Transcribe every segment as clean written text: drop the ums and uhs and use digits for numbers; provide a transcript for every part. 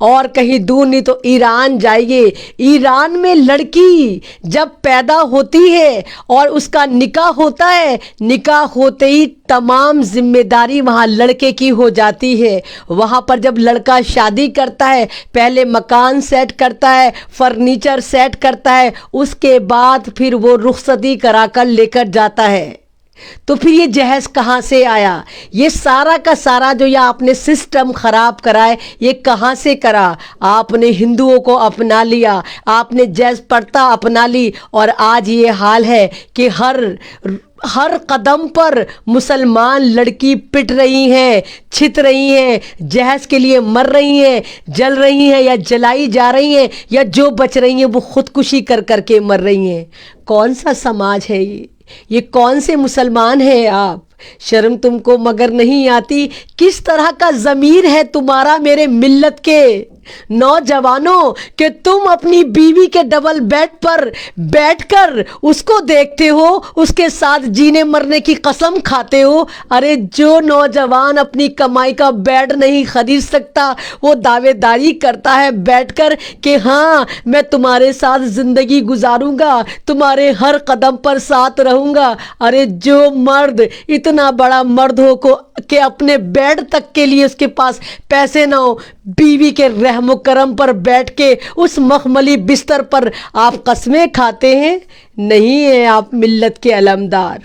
اور کہیں دور نہیں تو ایران جائیے، ایران میں لڑکی جب پیدا ہوتی ہے اور اس کا نکاح ہوتا ہے، نکاح ہوتے ہی تمام ذمہ داری وہاں لڑکے کی ہو جاتی ہے۔ وہاں پر جب لڑکا شادی کرتا ہے، پہلے مکان سیٹ کرتا ہے، فرنیچر سیٹ کرتا ہے، اس کے بعد پھر وہ رخصتی کرا کر لے کر جاتا ہے۔ تو پھر یہ جہیز کہاں سے آیا؟ یہ سارا کا سارا جو یہ آپ نے سسٹم خراب کرا ہے، یہ کہاں سے کرا؟ آپ نے ہندوؤں کو اپنا لیا، آپ نے جہیز پرتا اپنا لی، اور آج یہ حال ہے کہ ہر قدم پر مسلمان لڑکی پٹ رہی ہیں، چھت رہی ہیں، جہیز کے لیے مر رہی ہیں، جل رہی ہیں یا جلائی جا رہی ہیں، یا جو بچ رہی ہیں وہ خودکشی کر کر کے مر رہی ہیں۔ کون سا سماج ہے یہ کون سے مسلمان ہیں آپ؟ شرم تم کو مگر نہیں آتی؟ کس طرح کا ضمیر ہے تمہارا میرے ملت کے نوجوانوں کہ تم اپنی بیوی کے ڈبل بیڈ پر بیٹھ کر اس کو دیکھتے ہو، اس کے ساتھ جینے مرنے کی قسم کھاتے ہو؟ ارے جو نوجوان اپنی کمائی کا بیڈ نہیں خرید سکتا، وہ دعوے داری کرتا ہے بیٹھ کر کہ ہاں میں تمہارے ساتھ زندگی گزاروں گا، تمہارے ہر قدم پر ساتھ رہوں گا۔ ارے جو مرد اتنا بڑا مرد ہو کہ اپنے بیڈ تک کے لیے اس کے پاس پیسے نہ ہو، بیوی کے رحم و کرم پر بیٹھ کے اس مخملی بستر پر آپ قسمیں کھاتے ہیں؟ نہیں ہیں آپ ملت کے علمدار،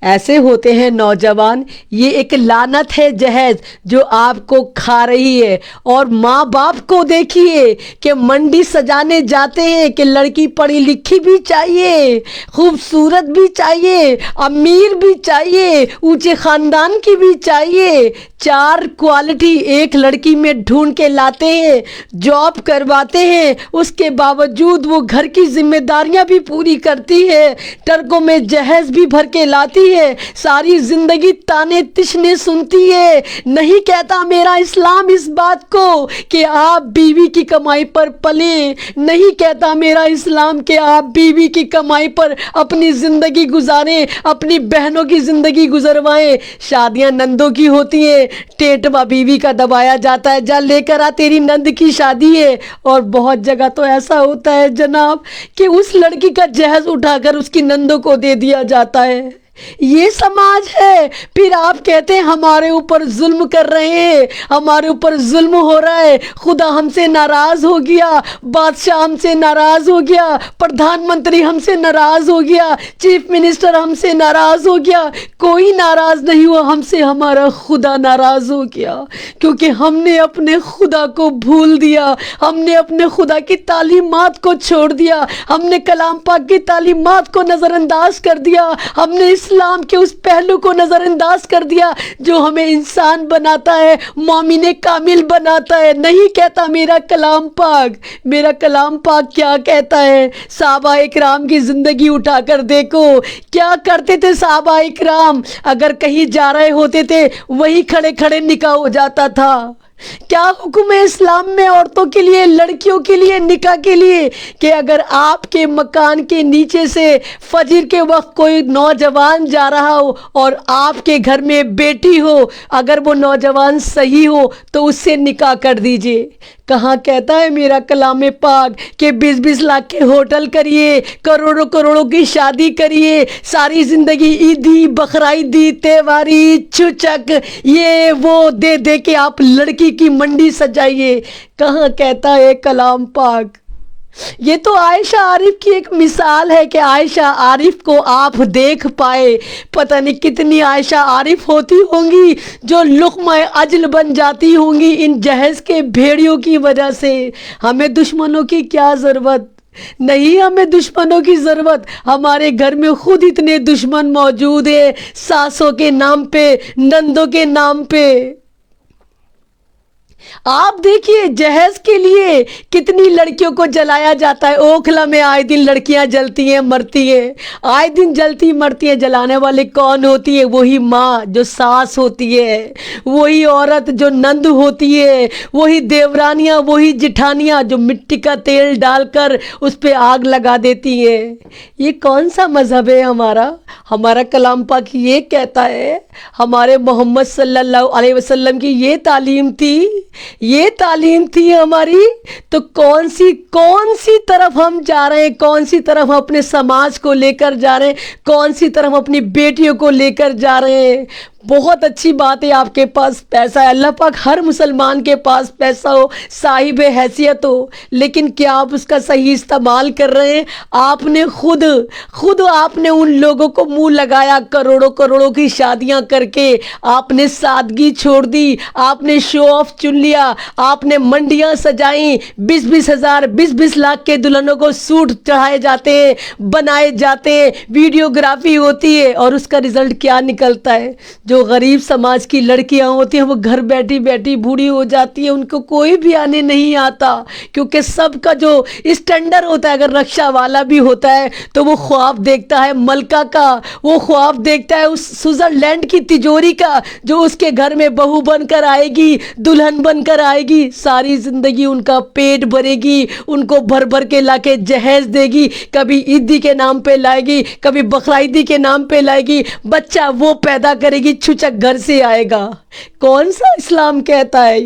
ایسے ہوتے ہیں نوجوان۔ یہ ایک لعنت ہے جہیز جو آپ کو کھا رہی ہے۔ اور ماں باپ کو دیکھیے کہ منڈی سجانے جاتے ہیں کہ لڑکی پڑھی لکھی بھی چاہیے، خوبصورت بھی چاہیے، امیر بھی چاہیے، اونچے خاندان کی بھی چاہیے، 4 کوالٹی ایک لڑکی میں ڈھونڈ کے لاتے ہیں، جاب کرواتے ہیں، اس کے باوجود وہ گھر کی ذمہ داریاں بھی پوری کرتی ہے، ٹرکوں میں جہیز بھی بھر کے لاتی ہے، ساری زندگی تانے تشنے سنتی ہے۔ نہیں کہتا میرا اسلام اس بات کو کہ آپ بیوی کی کمائی پر پلیں، نہیں کہتا میرا اسلام کہ آپ بیوی کی کمائی پر اپنی زندگی گزاریں، اپنی بہنوں کی زندگی گزروائیں۔ شادیاں نندوں کی ہوتی ہیں، ٹیٹوا بیوی کا دبایا جاتا ہے، جا لے کر آ تیری نند کی شادی ہے۔ اور بہت جگہ تو ایسا ہوتا ہے جناب کہ اس لڑکی کا جہیز اٹھا کر اس کی نندوں کو دے دیا جاتا ہے۔ یہ سماج ہے؟ پھر آپ کہتے ہیں ہمارے اوپر ظلم کر رہے ہیں، ہمارے اوپر ظلم ہو رہا ہے، خدا ہم سے ناراض ہو گیا، بادشاہ ہم سے ناراض ہو گیا، پردھان منتری ہم سے ناراض ہو گیا، چیف منسٹر ہم سے ناراض ہو گیا۔ کوئی ناراض نہیں ہوا ہم سے، ہمارا خدا ناراض ہو گیا، کیونکہ ہم نے اپنے خدا کو بھول دیا، ہم نے اپنے خدا کی تعلیمات کو چھوڑ دیا، ہم نے کلام پاک کی تعلیمات کو نظر انداز کر دیا، ہم نے اسلام کے اس پہلو کو نظر انداز کر دیا جو ہمیں انسان بناتا ہے، مومن کامل بناتا ہے۔ نہیں کہتا میرا کلام پاک کیا کہتا ہے؟ صحابہ اکرام کی زندگی اٹھا کر دیکھو، کیا کرتے تھے صحابہ اکرام؟ اگر کہیں جا رہے ہوتے تھے وہی کھڑے کھڑے نکاح ہو جاتا تھا۔ کیا حکم ہے اسلام میں عورتوں کے لیے، لڑکیوں کے لیے، نکاح کے لیے کہ اگر آپ کے مکان کے نیچے سے فجر کے وقت کوئی نوجوان جا رہا ہو اور آپ کے گھر میں بیٹی ہو، اگر وہ نوجوان صحیح ہو تو اس سے نکاح کر دیجئے۔ کہاں کہتا ہے میرا کلام پاک کہ 20-20 لاکھ کے ہوٹل کریے، کروڑوں کروڑوں کی شادی کریے، ساری زندگی عیدی، بقرعیدی، تہواری، چچک، یہ وہ دے دے کے آپ لڑکی کی منڈی سجائیے؟ کہاں کہتا ہے کلام پاک؟ یہ تو عائشہ عارف کی ایک مثال ہے کہ عائشہ عارف کو آپ دیکھ پائے۔ پتہ نہیں کتنی عائشہ عارف ہوتی ہوں گی جو لقمہ اجل بن جاتی ہوں گی ان جہیز کے بھیڑیوں کی وجہ سے۔ ہمیں دشمنوں کی کیا ضرورت؟ نہیں ہمیں دشمنوں کی ضرورت، ہمارے گھر میں خود اتنے دشمن موجود ہیں، ساسوں کے نام پہ، نندوں کے نام پہ۔ آپ دیکھیے جہیز کے لیے کتنی لڑکیوں کو جلایا جاتا ہے۔ اوکھلا میں آئے دن لڑکیاں جلتی ہیں، مرتی ہیں، آئے دن جلتی مرتی ہیں۔ جلانے والے کون ہوتی ہے؟ وہی ماں جو ساس ہوتی ہے، وہی عورت جو نند ہوتی ہے، وہی دیورانیاں، وہی جٹھانیاں جو مٹی کا تیل ڈال کر اس پہ آگ لگا دیتی ہیں۔ یہ کون سا مذہب ہے ہمارا؟ ہمارا کلام پاک یہ کہتا ہے، ہمارے محمد صلی اللہ علیہ وسلم کی یہ تعلیم تھی یہ تعلیم تھی ہماری، تو کون سی طرف ہم جا رہے ہیں، کون سی طرف ہم اپنے سماج کو لے کر جا رہے ہیں، کون سی طرف اپنی بیٹیوں کو لے کر جا رہے ہیں۔ بہت اچھی بات ہے آپ کے پاس پیسہ ہے، اللہ پاک ہر مسلمان کے پاس پیسہ ہو، صاحب حیثیت ہو، لیکن کیا آپ اس کا صحیح استعمال کر رہے ہیں؟ آپ نے خود آپ نے ان لوگوں کو منہ لگایا، کروڑوں کی شادیاں کر کے آپ نے سادگی چھوڑ دی، آپ نے شو آف چن لیا، آپ نے منڈیاں سجائیں، 20 لاکھ کے دلہنوں کو سوٹ چڑھائے جاتے ہیں، بنائے جاتے ہیں، ویڈیوگرافی ہوتی ہے، اور اس کا رزلٹ کیا نکلتا ہے؟ جو غریب سماج کی لڑکیاں ہوتی ہیں وہ گھر بیٹھی بیٹھی بوڑھی ہو جاتی ہیں، ان کو کوئی بھی آنے نہیں آتا، کیونکہ سب کا جو اسٹینڈرڈ ہوتا ہے، اگر رکشہ والا بھی ہوتا ہے تو وہ خواب دیکھتا ہے ملکہ کا، وہ خواب دیکھتا ہے اس سوئٹزرلینڈ کی تجوری کا، جو اس کے گھر میں بہو بن کر آئے گی، دلہن بن کر آئے گی، ساری زندگی ان کا پیٹ بھرے گی، ان کو بھر کے لا کے جہیز دے گی، کبھی عیدی کے نام پہ لائے گی، کبھی بقرعیدی کے نام پہ لائے گی، بچہ وہ پیدا کرے گی، چھچک گھر سے آئے گا۔ کون سا اسلام کہتا ہے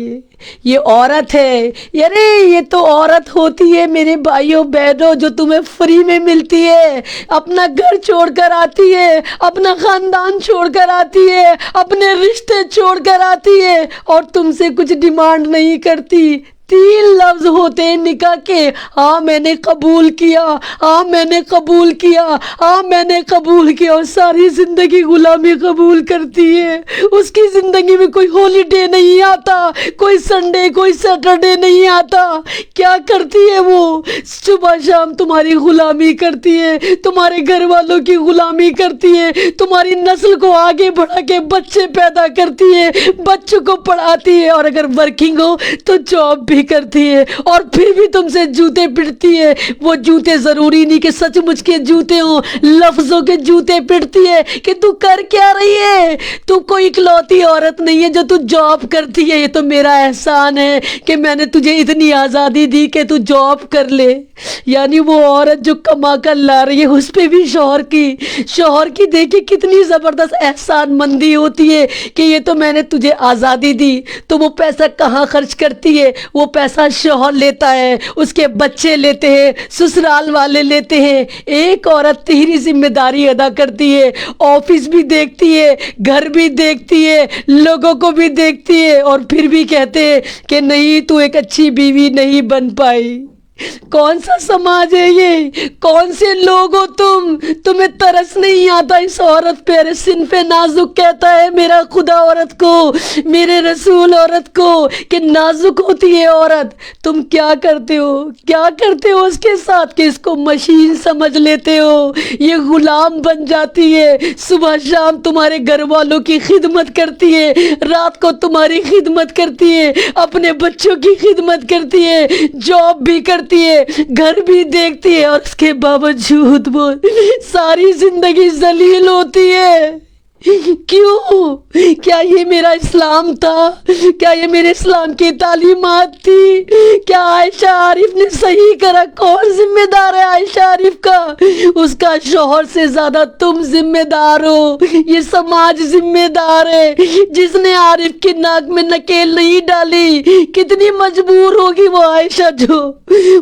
یہ عورت ہے؟ یارے یہ تو عورت ہوتی ہے میرے بھائیوں بہنوں، جو تمہیں فری میں ملتی ہے، اپنا گھر چھوڑ کر آتی ہے، اپنا خاندان چھوڑ کر آتی ہے، اپنے رشتے چھوڑ کر آتی ہے، اور تم سے کچھ ڈیمانڈ نہیں کرتی۔ 3 لفظ ہوتے ہیں نکاح کے، ہاں میں نے قبول کیا، ہاں میں نے قبول کیا، ہاں میں نے قبول کیا، اور ساری زندگی غلامی قبول کرتی ہے۔ اس کی زندگی میں کوئی ہالیڈے نہیں آتا، کوئی سنڈے کوئی سیٹرڈے نہیں آتا۔ کیا کرتی ہے وہ؟ صبح شام تمہاری غلامی کرتی ہے، تمہارے گھر والوں کی غلامی کرتی ہے، تمہاری نسل کو آگے بڑھا کے بچے پیدا کرتی ہے، بچوں کو پڑھاتی ہے، اور اگر ورکنگ ہو تو جاب بھی کرتی ہے، اور پھر بھی تم سے جوتے پٹتی ہے۔ وہ جوتے ضروری نہیں کہ سچ مچ کے جوتے ہوں، لفظوں کے جوتے پٹتی ہے کہ تو کر کیا رہی ہے؟ تو کوئی اکلوتی عورت نہیں ہے جو تو جاب کرتی ہے، یہ تو میرا احسان ہے کہ میں نے تجھے اتنی آزادی دی کہ تو جاب کر لے۔ یعنی وہ عورت جو کما کر لا رہی ہے، اس پہ بھی شوہر کی دیکھیں کتنی زبردست احسان مندی ہوتی ہے کہ یہ تو میں نے تجھے آزادی دی، تو وہ پیسہ کہاں خرچ کرتی ہے؟ وہ پیسہ شوہر لیتا ہے، اس کے بچے لیتے ہیں، سسرال والے لیتے ہیں۔ ایک عورت تیری ذمہ داری ادا کرتی ہے، آفس بھی دیکھتی ہے، گھر بھی دیکھتی ہے، لوگوں کو بھی دیکھتی ہے، اور پھر بھی کہتے ہیں کہ نہیں تو ایک اچھی بیوی نہیں بن پائی۔ کون سا سماج ہے یہ؟ کون سے لوگ ہو تمہیں ترس نہیں آتا اس عورت پہ؟ ارے صنف نازک کہتا ہے میرا خدا عورت کو، میرے رسول عورت کو، کہ نازک ہوتی ہے عورت۔ تم کیا کرتے ہو اس کے ساتھ کہ اس کو مشین سمجھ لیتے ہو، یہ غلام بن جاتی ہے، صبح شام تمہارے گھر والوں کی خدمت کرتی ہے، رات کو تمہاری خدمت کرتی ہے، اپنے بچوں کی خدمت کرتی ہے، جاب بھی کرتی ہے، گھر بھی دیکھتی ہے، اور اس کے باوجود وہ ساری زندگی ذلیل ہوتی ہے۔ کیوں؟ کیا یہ میرا اسلام تھا؟ کیا یہ میرے اسلام کی تعلیمات تھی؟ کیا عائشہ عارف نے صحیح کرا؟ کون ذمہ دار ہے عائشہ عارف کا؟ اس کا شوہر سے زیادہ تم ذمہ دار ہو، یہ سماج ذمہ دار ہے۔ جس نے عارف کی ناک میں نکیل نہیں ڈالی، کتنی مجبور ہوگی وہ عائشہ جو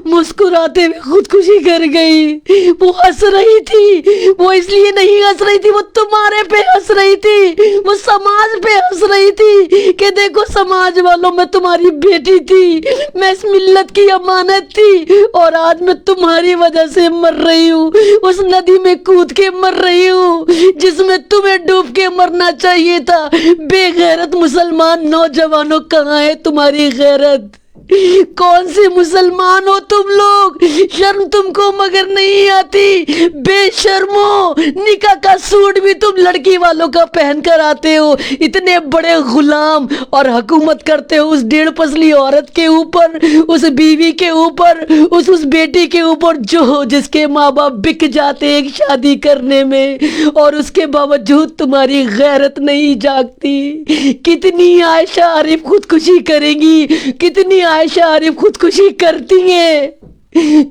مسکراتے ہوئے خودکشی کر گئی۔ وہ ہنس رہی تھی، وہ اس لیے نہیں ہنس رہی تھی، وہ تمہارے پہ ہنس رہی تھی، وہ سماج پہ ہنس رہی تھی کہ دیکھو سماج والوں، میں تمہاری بیٹی تھی، میں اس ملت کی امانت تھی، اور آج میں تمہاری وجہ سے مر رہی ہوں، اس ندی میں کود کے مر رہی ہوں جس میں تمہیں ڈوب کے مرنا چاہیے تھا۔ بے غیرت مسلمان نوجوانوں، کہاں ہے تمہاری غیرت؟ کون سے مسلمان ہو تم لوگ؟ شرم تم کو مگر نہیں آتی؟ بے شرمو، نکاح کا سوٹ بھی تم لڑکی والوں کا پہن کر آتے ہو، اتنے بڑے غلام، اور حکومت کرتے ہو اس 1.5 پسلی عورت کے اوپر، اس بیوی کے اوپر، اس بیٹی کے اوپر جس کے ماں باپ بک جاتے ایک شادی کرنے میں، اور اس کے باوجود تمہاری غیرت نہیں جاگتی۔ کتنی عائشہ عارف خودکشی کریں گی، کتنی عائشہ عارف خودکشی کرتی ہیں؟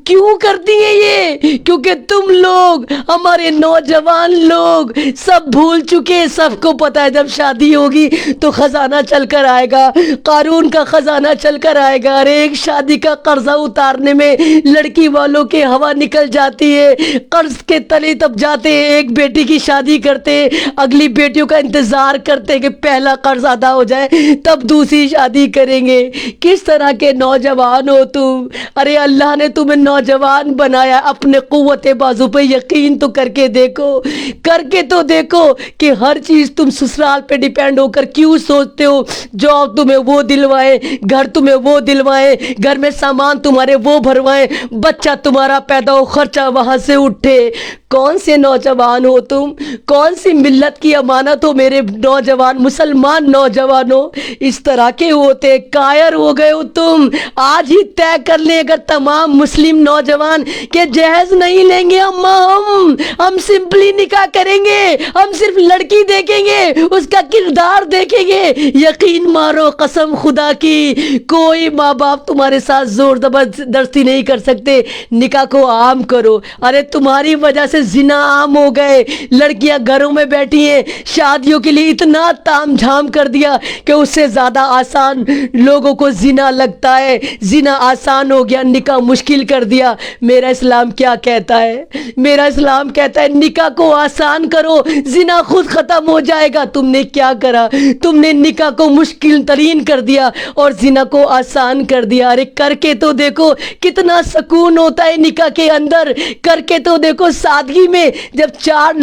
کیوں کرتی ہیں یہ؟ کیونکہ تم لوگ، ہمارے نوجوان لوگ سب بھول چکے. سب کو پتا ہے جب شادی ہوگی تو خزانہ چل کر آئے گا، قارون کا خزانہ چل کر آئے گا. ارے ایک شادی کا قرضہ اتارنے میں لڑکی والوں کے ہوا نکل جاتی ہے، قرض کے تلے تب جاتے ہیں. ایک بیٹی کی شادی کرتے، اگلی بیٹیوں کا انتظار کرتے کہ پہلا قرض ادا ہو جائے تب دوسری شادی کریں گے. کس طرح کے نوجوان ہو تم؟ ارے اللہ نے تمہیں نوجوان بنایا، اپنے قوت بازو پہ یقین تو کر کے دیکھو، کر کے تو دیکھو کہ ہر چیز تم سسرال پہ ڈیپینڈ ہو کر کیوں سوچتے ہو؟ جاب تمہیں وہ دلوائے، گھر تمہیں وہ دلوائے، گھر میں سامان تمہارے وہ بھروائے، بچہ تمہارا پیدا ہو، خرچہ وہاں سے اٹھے. کون سے نوجوان ہو تم؟ کون سی ملت کی امانت ہو میرے نوجوان مسلمان نوجوانوں؟ اس طرح کے ہوتے کائر ہو گئے ہو تم. آج ہی طے کر لیں اگر تمام مسلم نوجوان کہ جہیز نہیں لیں گے ہم سمپلی نکاح کریں گے، ہم صرف لڑکی دیکھیں گے، اس کا کردار دیکھیں گے. یقین مارو قسم خدا کی، کوئی ماں باپ تمہارے ساتھ زور زبردستی نہیں کر سکتے. نکاح کو عام کرو. ارے تمہاری وجہ سے زنا عام ہو گئے. لڑکیاں گھروں میں بیٹھی ہیں، شادیوں کے لیے اتنا تام جھام کر دیا کہ اس سے زیادہ آسان لوگوں کو زنا لگتا ہے. زنا آسان ہو گیا، نکاح مشکل کر دیا. میرا اسلام کیا کہتا ہے؟ میرا اسلام کہتا ہے نکاح کو آسان کرو، زنا خود ختم ہو جائے گا. تم نے کیا کرا؟ تم نے نکاح کو مشکل ترین کر دیا اور زنا کو آسان کر دیا. ارے کر کے تو دیکھو کتنا سکون ہوتا ہے نکاح کے اندر. کر کے تو دیکھو سادگی میں، جب چار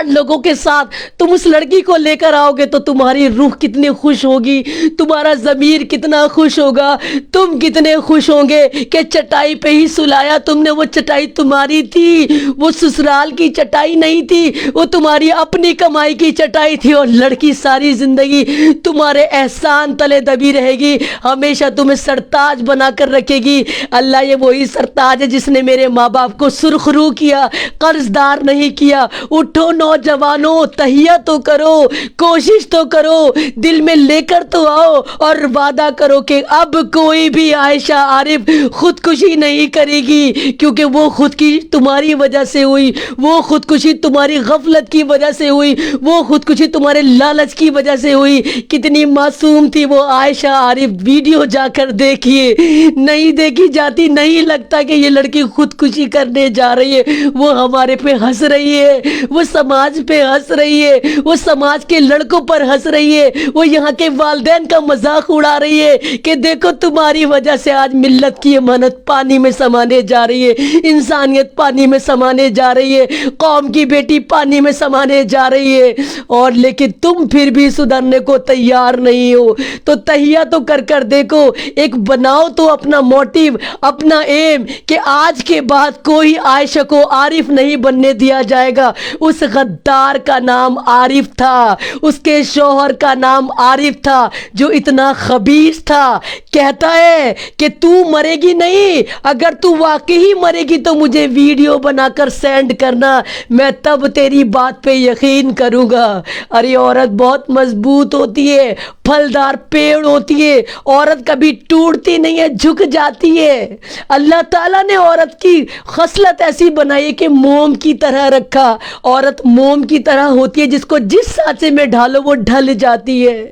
لوگوں کے ساتھ تم اس لڑکی کو لے کر آؤ گے تو تمہاری روح کتنی خوش ہوگی، تمہارا ضمیر کتنا خوش ہوگا، تم کتنے خوش ہوں گے کہ چٹائی پہ ہی سلایا تم نے. وہ چٹائی تمہاری تھی، وہ سسرال کی چٹائی نہیں تھی، وہ تمہاری اپنی کمائی کی چٹائی تھی. اور لڑکی ساری زندگی تمہارے احسان تلے دبی رہے گی، ہمیشہ تمہیں سرتاج بنا کر رکھے گی. اللہ یہ وہی سرتاج ہے جس نے میرے ماں باپ کو سرخ رو کیا، قرض دار نہیں کیا. اٹھو نوجوانوں، تہیہ تو کرو، کوشش تو کرو، دل میں لے کر تو آؤ اور وعدہ کرو کہ اب کوئی بھی عائشہ عارف خودکشی نہیں کرے گی. کیونکہ وہ خودکشی تمہاری وجہ سے ہوئی، وہ خودکشی تمہاری غفلت کی وجہ سے ہوئی، وہ خودکشی تمہارے لالچ کی وجہ سے ہوئی. کتنی معصوم تھی وہ عائشہ عارف. ویڈیو جا کر دیکھیے، نہیں دیکھی جاتی. نہیں لگتا کہ یہ لڑکی خودکشی کرنے جا رہی ہے. وہ ہمارے پہ ہنس رہی ہے، وہ سماج پہ ہنس رہی ہے، وہ سماج کے لڑکوں پر ہنس رہی ہے، وہ یہاں کے والدین کا مذاق اڑا رہی ہے کہ دیکھو تمہاری وجہ سے آج ملت کی امانت پانی میں سمانے جا رہی ہے، انسانیت پانی میں سمانے جا رہی ہے، قوم کی بیٹی پانی میں سمانے جا رہی ہے. اور لیکن تم پھر بھی سدھرنے کو تیار نہیں ہو. تو تہیہ تو کر دیکھو، ایک بناؤ تو اپنا موٹیو، اپنا ایم کہ آج کے بعد کوئی عائشہ کو عارف نہیں بننے دیا جائے گا. اس غدار کا نام عارف تھا، اس کے شوہر کا نام عارف تھا جو اتنا خبیث تھا. کہتا ہے کہ تو مرے گی نہیں، اگر تو واقعی مرے گی تو مجھے ویڈیو بنا کر سینڈ کرنا، میں تب تیری بات پہ یقین کروں گا. ارے عورت بہت مضبوط ہوتی ہے، پھلدار پیڑ ہوتی ہے. عورت کبھی ٹوٹتی نہیں ہے، جھک جاتی ہے. اللہ تعالیٰ نے عورت کی خصلت ایسی بنائی ہے کہ موم کی طرح رکھا. عورت موم کی طرح ہوتی ہے، جس کو جس سانچے میں ڈھالو وہ ڈھل جاتی ہے.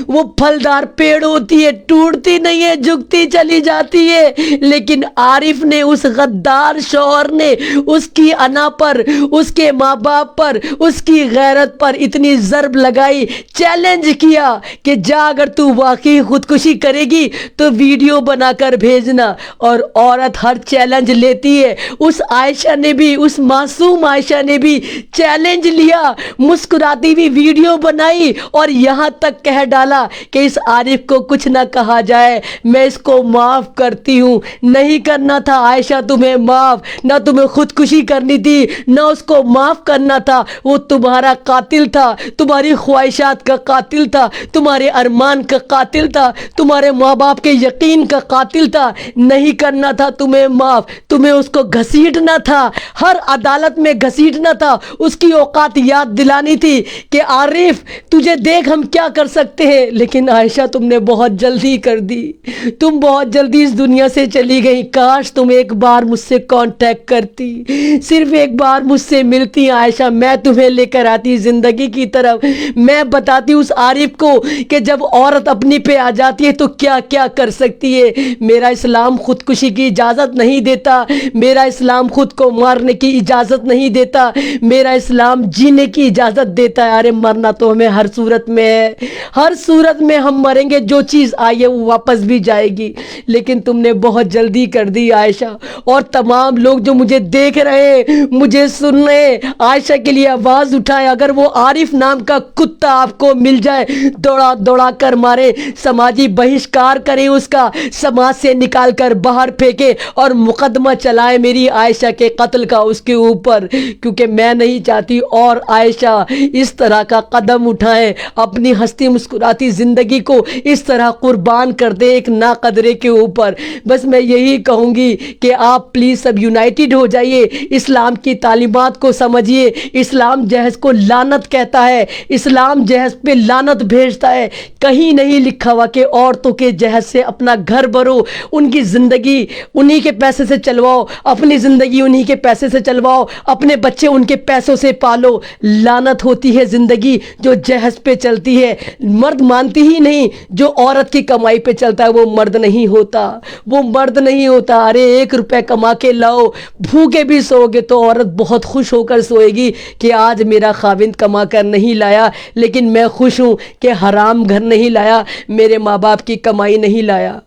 وہ پھلدار پیڑ ہوتی ہے، ٹوٹتی نہیں ہے، جھکتی چلی جاتی ہے. لیکن عارف نے، اس غدار شوہر نے اس کی انا پر، اس کے ماں باپ پر، اس کی غیرت پر اتنی ضرب لگائی، چیلنج کیا کہ جا اگر تو واقعی خودکشی کرے گی تو ویڈیو بنا کر بھیجنا. اور عورت ہر چیلنج لیتی ہے. اس عائشہ نے بھی، اس معصوم عائشہ نے بھی چیلنج لیا، مسکراتی ہوئی ویڈیو بنائی اور یہاں تک کہہ ڈالا کہ اس عارف کو کچھ نہ کہا جائے، میں اس کو معاف کرتی ہوں. نہیں کرنا تھا عائشہ تمہیں معاف، نہ تمہیں خودکشی کرنی تھی، نہ اس کو معاف کرنا تھا. وہ تمہارا قاتل تھا، تمہاری خواہشات کا قاتل تھا، تمہارے ارمان کا قاتل تھا، تمہارے ماں باپ کے یقین کا قاتل تھا. نہیں کرنا تھا تمہیں معاف، تمہیں اس کو گھسیٹنا تھا، ہر عدالت میں گھسیٹنا تھا. اس کی اوقات یاد دلانی تھی کہ عارف تجھے دیکھ ہم کیا کر سکتے ہیں، لیکن عائشہ تم نے بہت جلدی کر دی، تم بہت جلدی اس دنیا سے چلی گئی۔ کاش تم ایک بار مجھ سے کانٹیکٹ کرتی، صرف ایک بار مجھ سے ملتی عائشہ، میں تمہیں لے کر آتی زندگی کی طرف، میں بتاتی اس عارف کو کہ جب عورت اپنی پہ آ جاتی ہے تو کیا کیا کر سکتی ہے۔ میرا اسلام خودکشی کی اجازت نہیں دیتا، میرا اسلام خود کو مارنے کی اجازت نہیں دیتا، میرا اسلام جینے کی اجازت دیتا ہے۔ ارے مرنا تو ہمیں ہر صورت میں ہے، ہر صورت میں ہم مریں گے، جو چیز آئی ہے وہ واپس بھی جائے گی، لیکن تم نے بہت جلدی کر دی عائشہ۔ اور تمام لوگ جو مجھے دیکھ رہے ہیں، مجھے سن رہے ہیں، عائشہ کے لیے آواز اٹھائے، اگر وہ عارف نام کا کتا آپ کو مل جائے دوڑا دوڑا کر مارے، سماجی بہشکار کریں، اس کا سماج سے نکال کر باہر پھینکے اور مقدمہ چلائے میری عائشہ کے قتل کا اس کے اوپر، کیونکہ میں نہیں چاہتی اور عائشہ اس طرح کا قدم اٹھائیں، اپنی ہستی مسکراتی زندگی کو اس طرح قربان کر دے ایک ناقدرے کے اوپر۔ بس میں یہی کہوں گی کہ آپ پلیز سب یونائٹڈ ہو جائیے، اسلام کی تعلیمات کو سمجھیے۔ اسلام جہیز کو لعنت کہتا ہے، اسلام جہیز پہ لعنت بھیجتا ہے، کہیں نہیں لکھا ہوا کہ عورتوں کے جہیز سے اپنا گھر بھرو، ان کی زندگی انہی کے پیسے سے چلواؤ، اپنی زندگی انہی کے پیسے سے چلواؤ، اپنے بچے ان کے پیسوں سے پالو۔ لعنت ہوتی ہے زندگی جو جہیز پہ چلتی ہے، مرد مانتی ہی نہیں، جو عورت کی کمائی پہ چلتا ہے وہ مرد نہیں ہوتا، وہ مرد نہیں ہوتا۔ ارے 1 روپے کما کے لاؤ، بھوکے بھی سو گے تو عورت بہت خوش ہو کر سوئے گی کہ آج میرا خاوند کما کر نہیں لایا، لیکن میں خوش ہوں کہ حرام گھر نہیں لایا، میرے ماں باپ کی کمائی نہیں لایا۔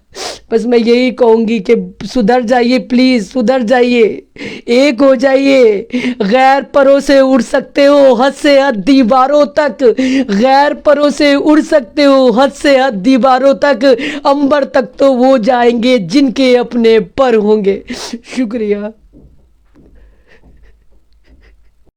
بس میں یہی کہوں گی کہ سدھر جائیے، پلیز سدھر جائیے، ایک ہو جائیے۔ غیر پروں سے اڑ سکتے ہو حد سے حد دیواروں تک، غیر پروں سے اڑ سکتے ہو حد سے حد دیواروں تک، عنبر تک تو وہ جائیں گے جن کے اپنے پر ہوں گے۔ شکریہ۔